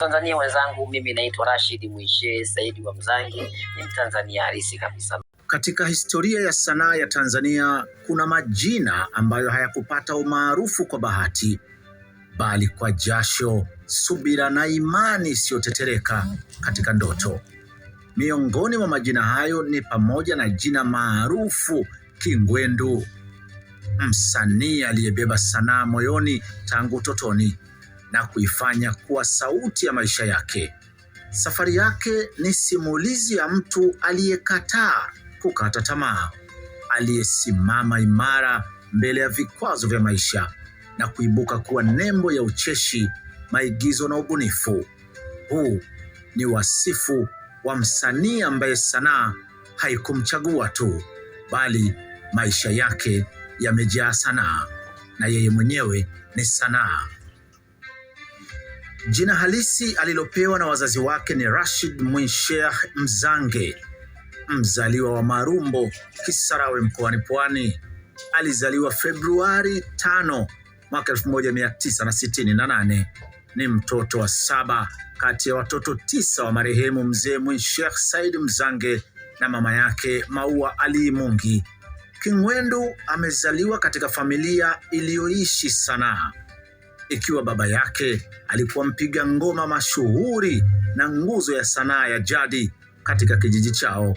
Tanzania wenzangu, mimi naitwa Rashid Mwishe Saidi wa Mzangi, ni Mtanzania halisi kabisa. Katika historia ya sanaa ya Tanzania kuna majina ambayo hayakupata umaarufu kwa bahati, bali kwa jasho, subira na imani isiyotetereka katika ndoto. Miongoni mwa majina hayo ni pamoja na jina maarufu Kingwendu, msanii aliyebeba sanaa moyoni tangu utotoni na kuifanya kuwa sauti ya maisha yake. Safari yake ni simulizi ya mtu aliyekataa kukata tamaa, aliyesimama imara mbele ya vikwazo vya maisha na kuibuka kuwa nembo ya ucheshi, maigizo na ubunifu. Huu ni wasifu wa msanii ambaye sanaa haikumchagua tu, bali maisha yake yamejaa sanaa na yeye mwenyewe ni sanaa. Jina halisi alilopewa na wazazi wake ni Rashid Mwishe Mzange, mzaliwa wa Marumbo, Kisarawe mkoani Pwani. Alizaliwa Februari 5 mwaka 1968. Ni mtoto wa 7 kati ya watoto 9 wa marehemu mzee Mwishe Said Mzange na mama yake Maua Ali Mungi. Kingwendu amezaliwa katika familia iliyoishi sanaa, ikiwa baba yake alikuwa mpiga ngoma mashuhuri na nguzo ya sanaa ya jadi katika kijiji chao.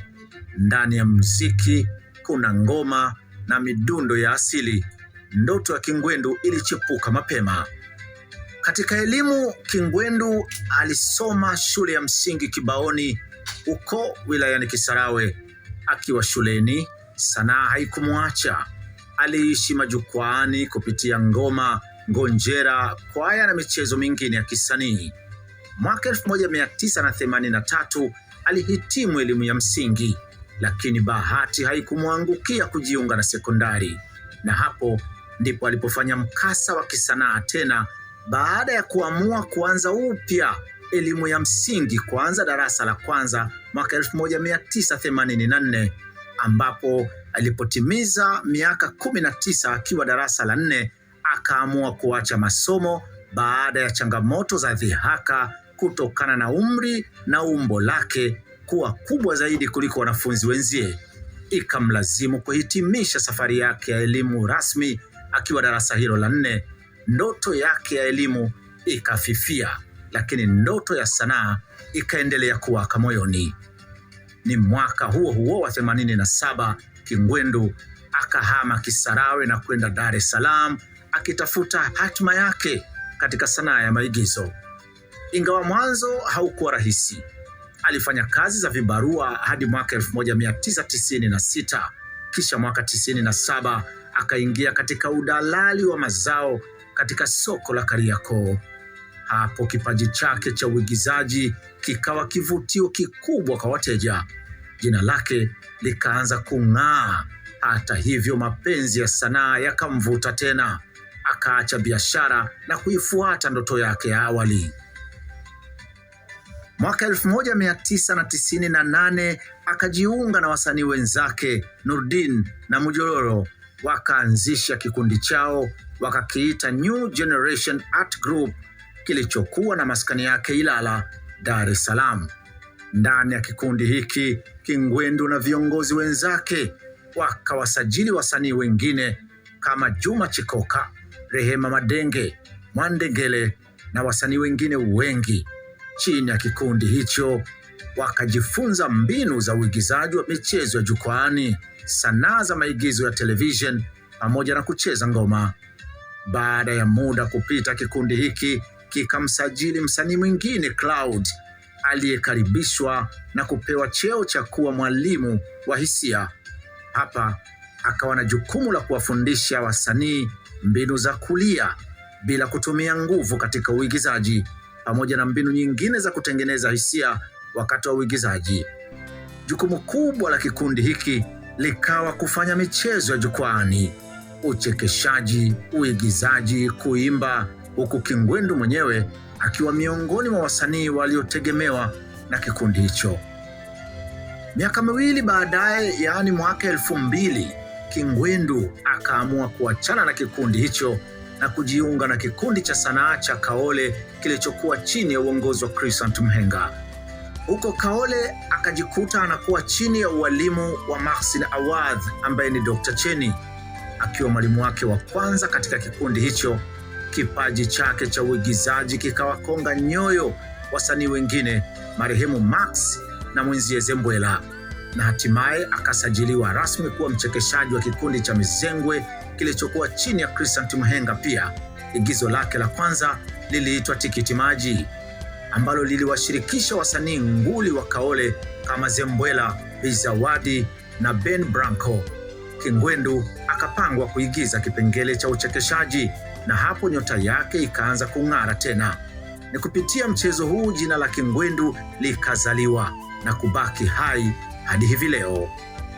Ndani ya muziki kuna ngoma na midundo ya asili. Ndoto ya Kingwendu ilichipuka mapema. Katika elimu, Kingwendu alisoma shule ya msingi Kibaoni huko wilayani Kisarawe. Akiwa shuleni, sanaa haikumwacha. Aliishi majukwaani kupitia ngoma, ngonjera, kwaya na michezo mingine ya kisanii. Mwaka 1983 alihitimu elimu ya msingi, lakini bahati haikumwangukia kujiunga na sekondari, na hapo ndipo alipofanya mkasa wa kisanaa tena baada ya kuamua kuanza upya elimu ya msingi, kuanza darasa la kwanza mwaka 1984, ambapo alipotimiza miaka 19 akiwa darasa la 4 akaamua kuacha masomo baada ya changamoto za dhihaka kutokana na umri na umbo lake kuwa kubwa zaidi kuliko wanafunzi wenzie. Ikamlazimu kuhitimisha safari yake ya elimu rasmi akiwa darasa hilo la 4. Ndoto yake ya elimu ikafifia, lakini ndoto ya sanaa ikaendelea kuwaka moyoni. Ni mwaka huo huo wa 87 Kingwendu akahama Kisarawe na kwenda Dar es Salaam akitafuta hatima yake katika sanaa ya maigizo. Ingawa mwanzo haukuwa rahisi, alifanya kazi za vibarua hadi mwaka 1996. Kisha mwaka 97 akaingia katika udalali wa mazao katika soko la Kariakoo. Hapo kipaji chake cha uigizaji kikawa kivutio kikubwa kwa wateja. Jina lake likaanza kung'aa. Hata hivyo, mapenzi ya sanaa yakamvuta tena, akaacha biashara na kuifuata ndoto yake ya awali. Mwaka 1998 akajiunga na wasanii wenzake Nurdin na Mujororo, wakaanzisha kikundi chao wakakiita New Generation Art Group, kilichokuwa na maskani yake Ilala, Dar es Salaam. Ndani ya kikundi hiki, Kingwendu na viongozi wenzake wakawasajili wasanii wengine kama Juma Chikoka, Rehema Madenge, Mwandengele na wasanii wengine wengi. Chini ya kikundi hicho wakajifunza mbinu za uigizaji wa michezo ya jukwaani, sanaa za maigizo ya television pamoja na kucheza ngoma. Baada ya muda kupita, kikundi hiki kikamsajili msanii mwingine Cloud, aliyekaribishwa na kupewa cheo cha kuwa mwalimu wa hisia. Hapa akawa na jukumu la kuwafundisha wasanii mbinu za kulia bila kutumia nguvu katika uigizaji, pamoja na mbinu nyingine za kutengeneza hisia wakati wa uigizaji. Jukumu kubwa la kikundi hiki likawa kufanya michezo ya jukwaani, uchekeshaji, uigizaji, kuimba, huku Kingwendu mwenyewe akiwa miongoni mwa wasanii waliotegemewa na kikundi hicho. Miaka miwili baadaye, yaani mwaka 2000, Kingwendu akaamua kuachana na kikundi hicho na kujiunga na kikundi cha sanaa cha Kaole kilichokuwa chini ya uongozi wa Crescent Mhenga. Huko Kaole akajikuta anakuwa chini ya ualimu wa Mahsin Awadh ambaye ni Dr. Cheni. Akiwa mwalimu wake wa kwanza katika kikundi hicho, kipaji chake cha uigizaji kikawakonga nyoyo wasanii wengine, marehemu Max na mwenzie Zembwela, na hatimaye akasajiliwa rasmi kuwa mchekeshaji wa kikundi cha Mizengwe kilichokuwa chini ya Crescent Mhenga. Pia igizo lake la kwanza liliitwa Tikiti Maji, ambalo liliwashirikisha wasanii nguli wa Kaole kama Zembwela, Bizawadi na Ben Branco. Kingwendu akapangwa kuigiza kipengele cha uchekeshaji, na hapo nyota yake ikaanza kung'ara tena. Ni kupitia mchezo huu jina la Kingwendu likazaliwa na kubaki hai hadi hivi leo.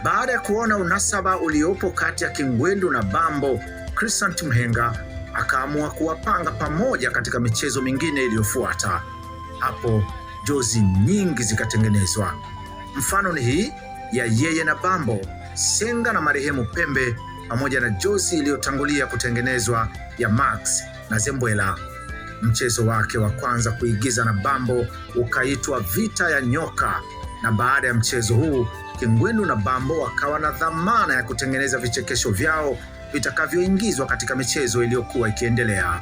Baada ya kuona unasaba uliopo kati ya Kingwendu na Bambo, Crescent Mhenga akaamua kuwapanga pamoja katika michezo mingine iliyofuata. Hapo jozi nyingi zikatengenezwa. Mfano ni hii ya Yeye na Bambo, Senga na marehemu Pembe, pamoja na jozi iliyotangulia kutengenezwa ya Max na Zembwela. Mchezo wake wa kwanza kuigiza na Bambo ukaitwa Vita ya Nyoka, na baada ya mchezo huu Kingwendu na Bambo wakawa na dhamana ya kutengeneza vichekesho vyao vitakavyoingizwa katika michezo iliyokuwa ikiendelea.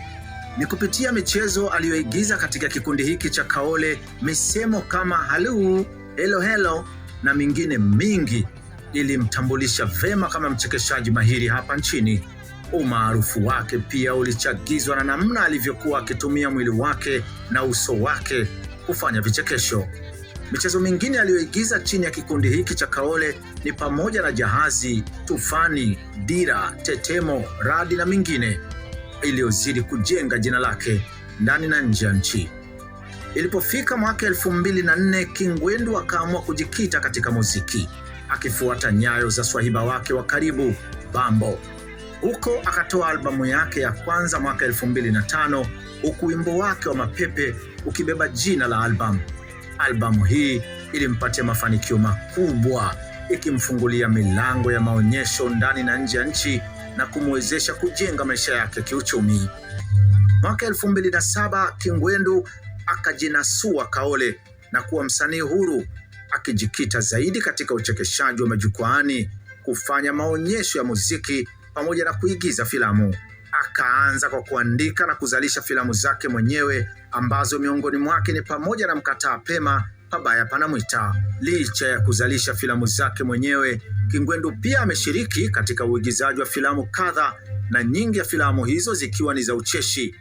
Ni kupitia michezo aliyoigiza katika kikundi hiki cha Kaole, misemo kama halu, hello hello na mingine mingi ilimtambulisha vema kama mchekeshaji mahiri hapa nchini. Umaarufu wake pia ulichagizwa na namna alivyokuwa akitumia mwili wake na uso wake kufanya vichekesho. Michezo mingine aliyoigiza chini ya kikundi hiki cha Kaole ni pamoja na Jahazi, Tufani, Dira, Tetemo, Radi na mingine iliyozidi kujenga jina lake ndani na nje ya nchi. Ilipofika mwaka 2004, Kingwendu akaamua kujikita katika muziki, akifuata nyayo za swahiba wake wa karibu Bambo. Huko akatoa albamu yake ya kwanza mwaka 2005, huku wimbo wake wa Mapepe ukibeba jina la albamu. Albamu hii ilimpatia mafanikio makubwa, ikimfungulia milango ya maonyesho ndani na nje ya nchi na kumwezesha kujenga maisha yake kiuchumi. Mwaka 2007 Kingwendu akajinasua Kaole na kuwa msanii huru, akijikita zaidi katika uchekeshaji wa majukwaani, kufanya maonyesho ya muziki pamoja na kuigiza filamu. Akaanza kwa kuandika na kuzalisha filamu zake mwenyewe, ambazo miongoni mwake ni pamoja na Mkataa Pema, Pabaya Panamwita. Licha ya kuzalisha filamu zake mwenyewe, Kingwendu pia ameshiriki katika uigizaji wa filamu kadha, na nyingi ya filamu hizo zikiwa ni za ucheshi.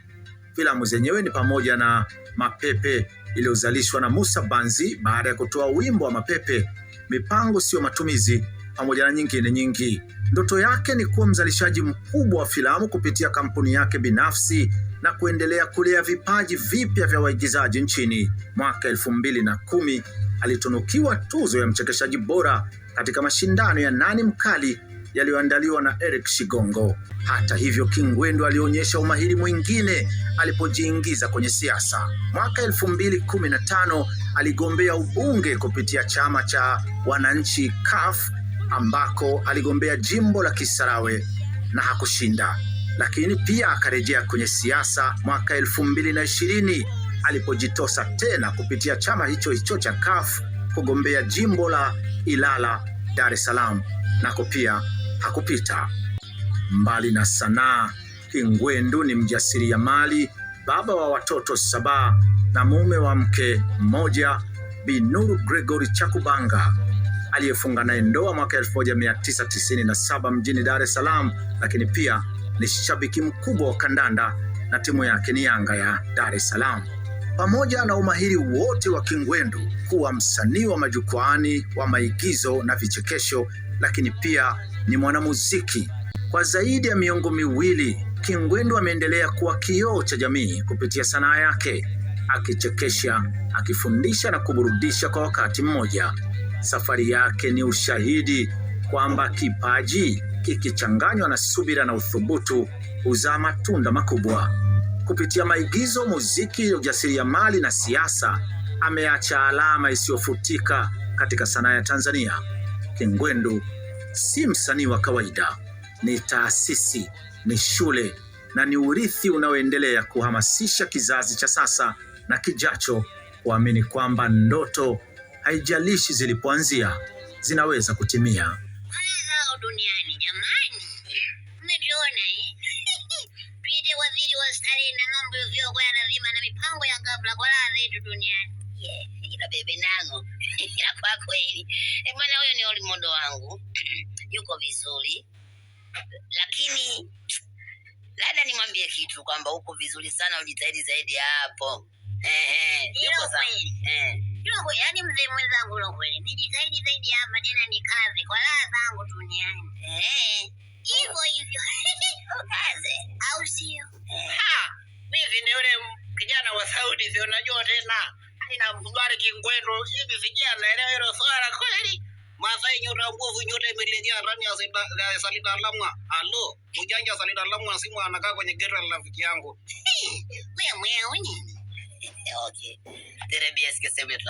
Filamu zenyewe ni pamoja na Mapepe iliyozalishwa na Musa Banzi baada ya kutoa wimbo wa Mapepe, Mipango Sio Matumizi, pamoja na nyingine nyingi. Ndoto yake ni kuwa mzalishaji mkubwa wa filamu kupitia kampuni yake binafsi na kuendelea kulea vipaji vipya vya waigizaji nchini. Mwaka 2010 alitunukiwa tuzo ya mchekeshaji bora katika mashindano ya Nani Mkali yaliyoandaliwa na Eric Shigongo. Hata hivyo, Kingwendu alionyesha umahiri mwingine alipojiingiza kwenye siasa. Mwaka 2015 aligombea ubunge kupitia chama cha wananchi CUF, ambako aligombea jimbo la Kisarawe na hakushinda, lakini pia akarejea kwenye siasa mwaka 2020 alipojitosa tena kupitia chama hicho cha CUF kugombea jimbo la Ilala, Dar es Salaam, nako pia hakupita. Mbali na sanaa, Kingwendu ni mjasiriamali, baba wa watoto 7 na mume wa mke mmoja, Bi Nuru Gregory Chakubanga, aliyefunga naye ndoa mwaka 1997 mjini Dar es Salaam, lakini pia ni shabiki mkubwa wa kandanda na timu yake ni Yanga ya Dar es Salaam. Pamoja na umahiri wote wa Kingwendu kuwa msanii wa majukwaani wa maigizo na vichekesho, lakini pia ni mwanamuziki. Kwa zaidi ya miongo miwili, Kingwendu ameendelea kuwa kioo cha jamii kupitia sanaa yake, akichekesha, akifundisha na kuburudisha kwa wakati mmoja. Safari yake ni ushahidi kwamba kipaji kikichanganywa na subira na uthubutu huzaa matunda makubwa. Kupitia maigizo, muziki, ujasiriamali na siasa, ameacha alama isiyofutika katika sanaa ya Tanzania. Kingwendu si msanii wa kawaida, ni taasisi, ni shule, na ni urithi unaoendelea kuhamasisha kizazi cha sasa na kijacho kuamini kwamba ndoto, haijalishi zilipoanzia, zinaweza kutimia. Haya duniani jamani. Mmeliona Pide waziri wa starehe na mambo ya kwa lazima na mipango ya kabla kwa raha zetu duniani. Ila bebe nango. Ila kwa kweli. Maana huyo ni Olimondo wangu. Yuko vizuri. Lakini labda nimwambie kitu kwamba uko vizuri sana, ujitahidi zaidi hapo. Yuko kweli. Yuko kweli, yani mzee mwenzangu yuko kweli. Nijitahidi zaidi hapa tena ni kazi kwa raha zangu duniani. Hivyo hivyo. Kazi au sio? Mimi ni yule kijana wa Saudi, sio unajua tena. Nina mbari kingwendo hivi vijana naelewa hilo swala kweli. Masai nyota nguvu nyota imerejea ndani ya Salida Lamwa. Alo, mjanja Salida Lamwa simu anakaa kwenye gari la rafiki yangu. Wewe nini? Okay. Terebiaske sebet